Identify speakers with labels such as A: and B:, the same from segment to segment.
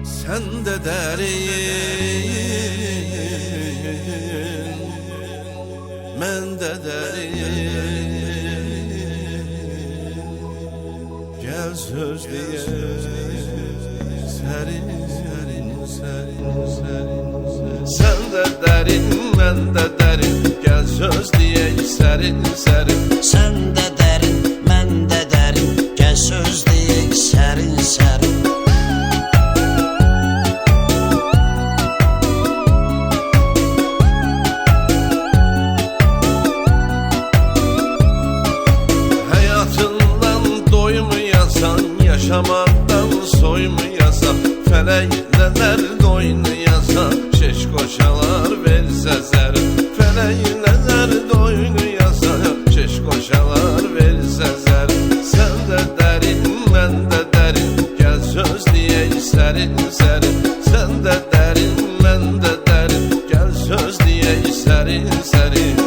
A: Sen de derin, men de derin. Gel sözlüye serin serin serin serin. Sen de derin, men de derin. Gel sözlüye serin serin.
B: Sen de derin, mən də derin. Gəl sözləyək sərin sərin.
A: Hayatından doymayasan, yaşamaktan soymayasan, felekler doynayasan, şeş koşalar verse zerin. Felekler doynayasan, şeş koşalar verse zerin. Sen de derin, men de derin. Gel sözleyek serin serin. Sen de derin, men de derin. Gel sözleyek serin serin.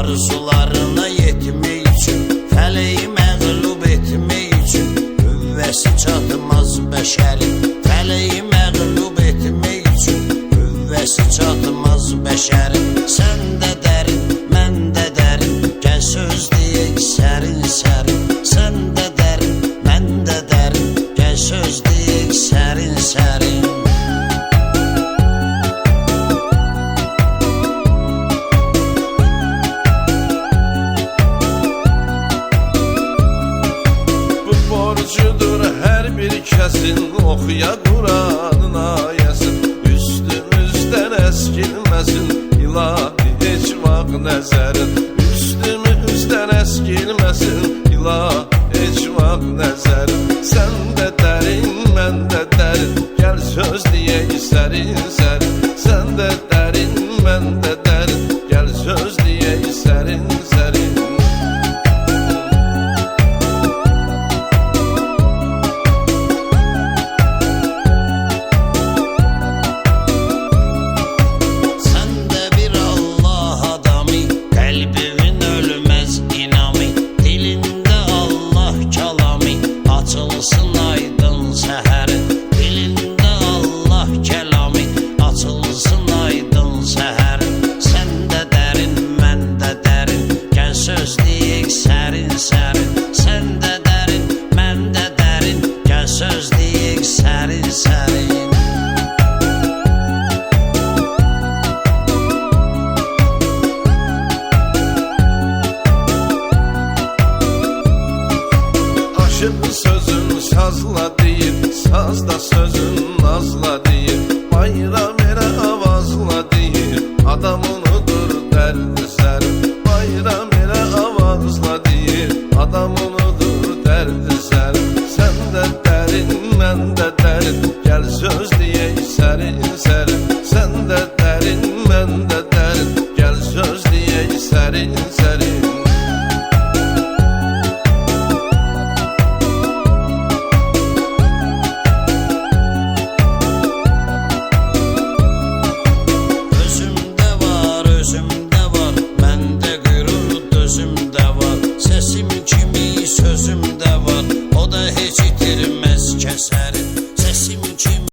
B: Arzularına yetmək üçün, fələyi məğlub etmək üçün, qüvvəsi çatmaz bəşərin. Fələyi məğlub etmək üçün, qüvvəsi çatmaz bəşərin. Sən də dərin, mən də dərin. Gəl sözləyək sərin sərin. Sən də dərin, mən də dərin. Gəl sözləyək sərin sərin.
A: Borcudur her bir kesin, okuya Kur'an'ın ayəsin. Üstümüzden eskilmesin, ilahi heç vaxt nəzərin. Üstümüzden eskilmesin, ilahi heç vaxt nəzərin. Sen de derin, mən de derin. Gel sözleyək sərin sərin. Sen de derin, mən de derin. Gel sözleyək sərin sərin.
B: Açılsın aydın səhərin, dilində Allah kəlami. Açılsın aydın səhərin. Sən də dərin, mən də dərin. Gəl sözləyək sərin sərin. Sən də dərin, mən də dərin. Gəl sözləyək sərin sərin.
A: Sözün sazla deyir, saz da sözün nazla deyir. Bayram elə avazla deyir, adam unudur dərdi sərin. Bayram elə avazla deyir, adam unudur dərdi sərin. Sən də dərin, mən də dərin. Gəl sözləyək sərin sərin. Sən də